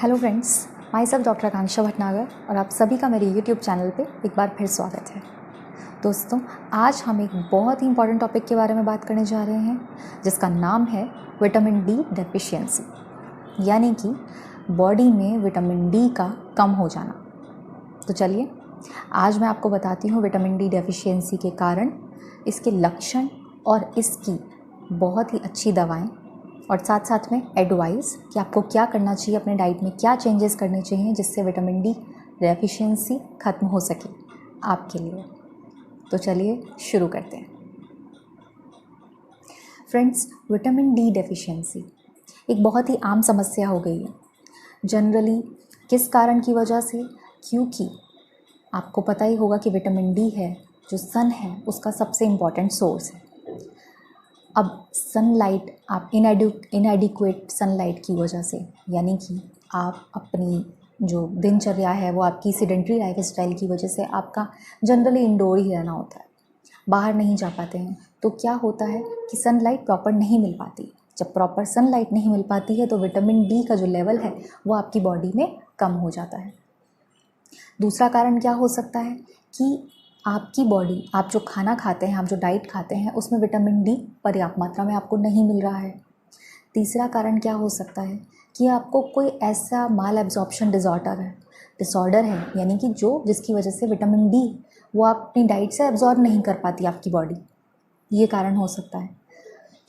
Hello friends, myself doctor Akanksha Bhatnagar और आप सभी का मेरे यूट्यूब चैनल पे एक बार फिर स्वागत है। दोस्तों, आज हम एक बहुत ही इंपॉर्टेंट टॉपिक के बारे में बात करने जा रहे हैं जिसका नाम है विटामिन डी डेफिशिएंसी, यानी कि बॉडी में विटामिन डी का कम हो जाना। तो चलिए आज मैं आपको बताती हूँ विटामिन डी डेफिशिएंसी के कारण, इसके लक्षण और इसकी बहुत ही अच्छी दवाएं और साथ साथ में एडवाइस कि आपको क्या करना चाहिए, अपने डाइट में क्या चेंजेस करने चाहिए जिससे विटामिन डी डेफिशिएंसी ख़त्म हो सके आपके लिए। तो चलिए शुरू करते हैं। फ्रेंड्स, विटामिन डी डेफिशिएंसी एक बहुत ही आम समस्या हो गई है। जनरली किस कारण की वजह से? क्योंकि आपको पता ही होगा कि विटामिन डी है जो सन है उसका सबसे इम्पॉर्टेंट सोर्स है। अब सनलाइट, आप इनएडिक्वेट सनलाइट की वजह से, यानी कि आप अपनी जो दिनचर्या है वो आपकी सीडेंट्री लाइफ स्टाइल की वजह से आपका जनरली इंडोर ही रहना होता है, बाहर नहीं जा पाते हैं। तो क्या होता है कि सनलाइट प्रॉपर नहीं मिल पाती। जब प्रॉपर सनलाइट नहीं मिल पाती है तो विटामिन डी का जो लेवल है वो आपकी बॉडी में कम हो जाता है। दूसरा कारण क्या हो सकता है कि आपकी बॉडी, आप जो खाना खाते हैं, आप जो डाइट खाते हैं उसमें विटामिन डी पर्याप्त मात्रा में आपको नहीं मिल रहा है। तीसरा कारण क्या हो सकता है कि आपको कोई ऐसा माल एब्जॉर्प्शन डिसऑर्डर है, यानी कि जिसकी वजह से विटामिन डी वो आप अपनी डाइट से एब्जॉर्ब नहीं कर पाती आपकी बॉडी। ये कारण हो सकता है।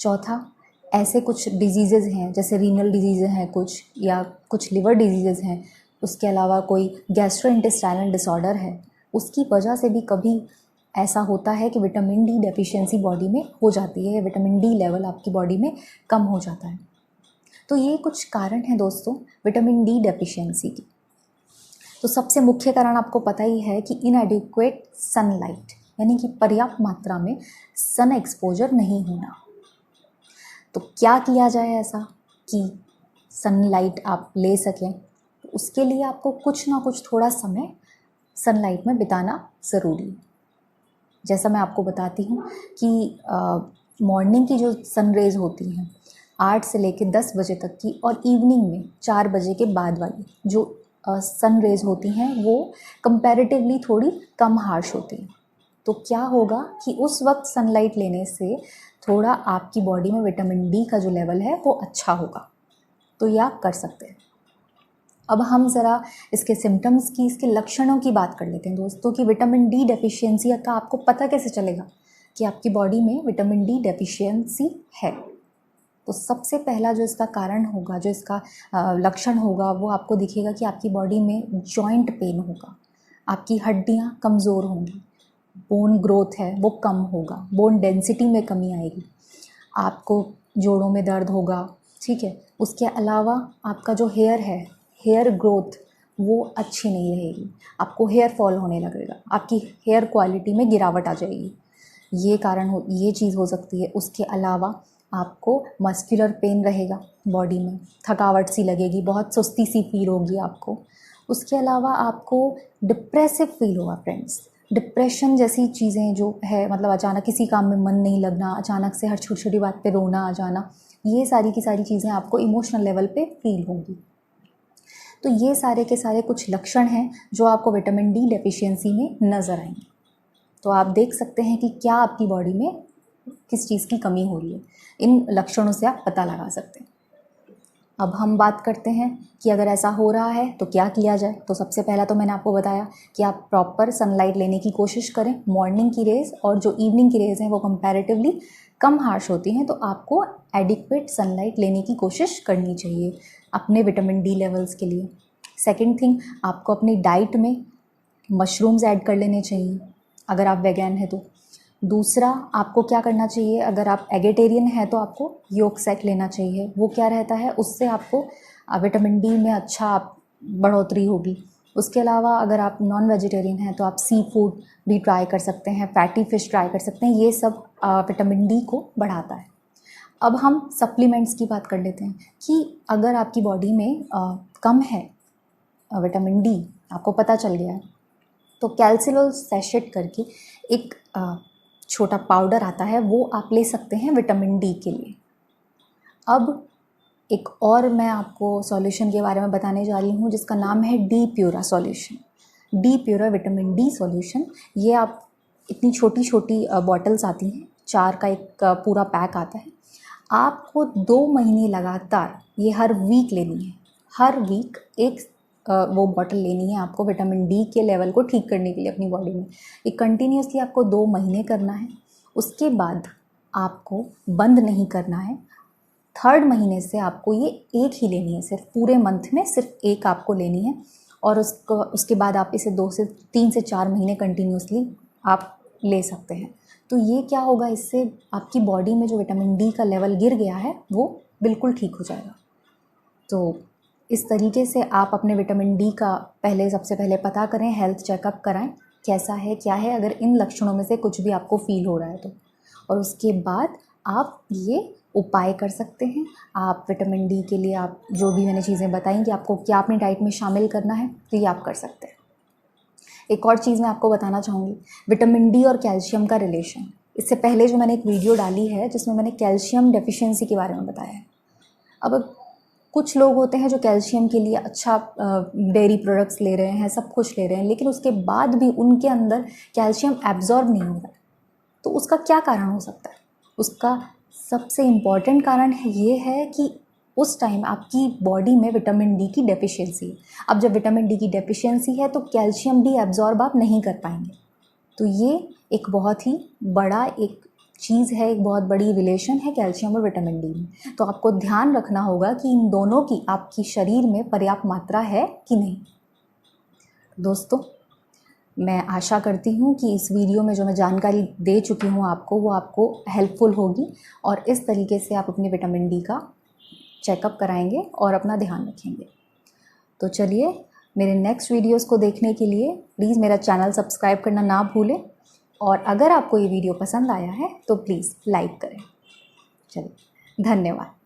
चौथा, ऐसे कुछ डिजीज़ेज़ हैं जैसे रीनल डिजीज़ हैं कुछ, या कुछ लिवर डिजीज़ेज़ हैं, उसके अलावा कोई गैस्ट्रोइंटेस्टाइनल डिसऑर्डर है, उसकी वजह से भी कभी ऐसा होता है कि विटामिन डी डेफिशिएंसी बॉडी में हो जाती है, विटामिन डी लेवल आपकी बॉडी में कम हो जाता है। तो ये कुछ कारण हैं दोस्तों विटामिन डी डेफिशिएंसी की। तो सबसे मुख्य कारण आपको पता ही है कि इनएडिक्वेट सनलाइट, यानी कि पर्याप्त मात्रा में सन एक्सपोजर नहीं होना। तो क्या किया जाए ऐसा कि सनलाइट आप ले सकें? तो उसके लिए आपको कुछ ना कुछ थोड़ा समय सनलाइट में बिताना ज़रूरी है। जैसा मैं आपको बताती हूँ कि मॉर्निंग की जो सन रेज़ होती हैं 8 से लेकर 10 बजे तक की, और इवनिंग में 4 बजे के बाद वाली जो सन रेज़ होती हैं वो कंपैरेटिवली थोड़ी कम हार्श होती हैं। तो क्या होगा कि उस वक्त सनलाइट लेने से थोड़ा आपकी बॉडी में विटामिन डी का जो लेवल है वो अच्छा होगा। तो ये आप कर सकते हैं। अब हम ज़रा इसके सिम्टम्स की, इसके लक्षणों की बात कर लेते हैं दोस्तों कि विटामिन डी डेफिशिएंसी का आपको पता कैसे चलेगा कि आपकी बॉडी में विटामिन डी डेफिशिएंसी है। तो सबसे पहला जो इसका कारण होगा, जो इसका लक्षण होगा, वो आपको दिखेगा कि आपकी बॉडी में जॉइंट पेन होगा, आपकी हड्डियाँ कमज़ोर होंगी, बोन ग्रोथ है वो कम होगा, बोन डेंसिटी में कमी आएगी, आपको जोड़ों में दर्द होगा, ठीक है। उसके अलावा आपका जो हेयर ग्रोथ वो अच्छी नहीं रहेगी, आपको हेयर फॉल होने लगेगा, आपकी हेयर क्वालिटी में गिरावट आ जाएगी। ये चीज़ हो सकती है। उसके अलावा आपको मस्कुलर पेन रहेगा, बॉडी में थकावट सी लगेगी, बहुत सुस्ती सी फील होगी आपको। उसके अलावा आपको डिप्रेसिव फील होगा। फ्रेंड्स, डिप्रेशन जैसी चीज़ें जो है, मतलब अचानक किसी काम में मन नहीं लगना, अचानक से हर छोटी छोटी बात पे रोना आ जाना, ये सारी की सारी चीज़ें आपको इमोशनल लेवल पे फील होंगी। तो ये सारे के सारे कुछ लक्षण हैं जो आपको विटामिन डी डेफिशिएंसी में नज़र आएंगे। तो आप देख सकते हैं कि क्या आपकी बॉडी में किस चीज़ की कमी हो रही है। इन लक्षणों से आप पता लगा सकते हैं। अब हम बात करते हैं कि अगर ऐसा हो रहा है तो क्या किया जाए। तो सबसे पहला तो मैंने आपको बताया कि आप प्रॉपर सनलाइट लेने की कोशिश करें। मॉर्निंग की रेज़ और जो इवनिंग की रेज़ हैं वो कंपैरेटिवली कम हार्श होती हैं, तो आपको एडिक्वेट सनलाइट लेने की कोशिश करनी चाहिए अपने विटामिन डी लेवल्स के लिए। सेकेंड थिंग, आपको अपनी डाइट में मशरूम्स ऐड कर लेने चाहिए अगर आप वेगन हैं तो। दूसरा, आपको क्या करना चाहिए, अगर आप एगेटेरियन हैं तो आपको योग सेक लेना चाहिए। वो क्या रहता है, उससे आपको विटामिन डी में अच्छा बढ़ोतरी होगी। उसके अलावा अगर आप नॉन वेजिटेरियन हैं तो आप सी फूड भी ट्राई कर सकते हैं, फैटी फ़िश ट्राई कर सकते हैं। ये सब विटामिन डी को बढ़ाता है। अब हम सप्लीमेंट्स की बात कर लेते हैं कि अगर आपकी बॉडी में कम है विटामिन डी, आपको पता चल गया है, तो कैल्सिलोल सैशेट करके एक छोटा पाउडर आता है, वो आप ले सकते हैं विटामिन डी के लिए। अब एक और मैं आपको सॉल्यूशन के बारे में बताने जा रही हूँ जिसका नाम है D pura solution. D pura vitamin D solution, ये आप इतनी छोटी छोटी बॉटल्स आती हैं, 4 का एक पूरा पैक आता है। आपको 2 महीने लगातार ये हर वीक लेनी है। हर वीक एक वो बॉटल लेनी है आपको विटामिन डी के लेवल को ठीक करने के लिए अपनी बॉडी में। ये कंटिन्यूसली आपको 2 महीने करना है। उसके बाद आपको बंद नहीं करना है। 3rd महीने से आपको ये एक ही लेनी है, सिर्फ पूरे मंथ में सिर्फ एक आपको लेनी है। और उसके बाद आप इसे 3 से 4 महीने कंटिन्यूसली आप ले सकते हैं। तो ये क्या होगा, इससे आपकी बॉडी में जो विटामिन डी का लेवल गिर गया है वो बिल्कुल ठीक हो जाएगा। तो इस तरीके से आप अपने विटामिन डी का सबसे पहले पता करें, हेल्थ चेकअप कराएं, कैसा है क्या है, अगर इन लक्षणों में से कुछ भी आपको फील हो रहा है तो। और उसके बाद आप ये उपाय कर सकते हैं। आप विटामिन डी के लिए आप जो भी मैंने चीज़ें बताई कि आपको क्या अपनी डाइट में शामिल करना है, तो ये आप कर सकते हैं। एक और चीज़ मैं आपको बताना चाहूँगी, विटामिन डी और कैल्शियम का रिलेशन। इससे पहले जो मैंने एक वीडियो डाली है जिसमें मैंने कैल्शियम डेफिशिएंसी के बारे में बताया है। अब कुछ लोग होते हैं जो कैल्शियम के लिए अच्छा डेयरी प्रोडक्ट्स ले रहे हैं, सब कुछ ले रहे हैं, लेकिन उसके बाद भी उनके अंदर कैल्शियम एब्जॉर्ब नहीं हो रहा है। तो उसका क्या कारण हो सकता है? उसका सबसे इम्पॉर्टेंट कारण ये है कि उस टाइम आपकी बॉडी में विटामिन डी की डेफिशिएंसी है। अब जब विटामिन डी की डेफिशिएंसी है तो कैल्शियम भी एब्जॉर्ब आप नहीं कर पाएंगे। तो ये एक बहुत ही बड़ा एक चीज़ है, एक बहुत बड़ी रिलेशन है कैल्शियम और विटामिन डी में। तो आपको ध्यान रखना होगा कि इन दोनों की आपकी शरीर में पर्याप्त मात्रा है कि नहीं। दोस्तों, मैं आशा करती हूँ कि इस वीडियो में जो मैं जानकारी दे चुकी हूँ आपको, वो आपको हेल्पफुल होगी और इस तरीके से आप अपने विटामिन डी का चेकअप कराएंगे और अपना ध्यान रखेंगे। तो चलिए, मेरे नेक्स्ट वीडियोस को देखने के लिए प्लीज़ मेरा चैनल सब्सक्राइब करना ना भूलें, और अगर आपको ये वीडियो पसंद आया है तो प्लीज़ लाइक करें। चलिए, धन्यवाद।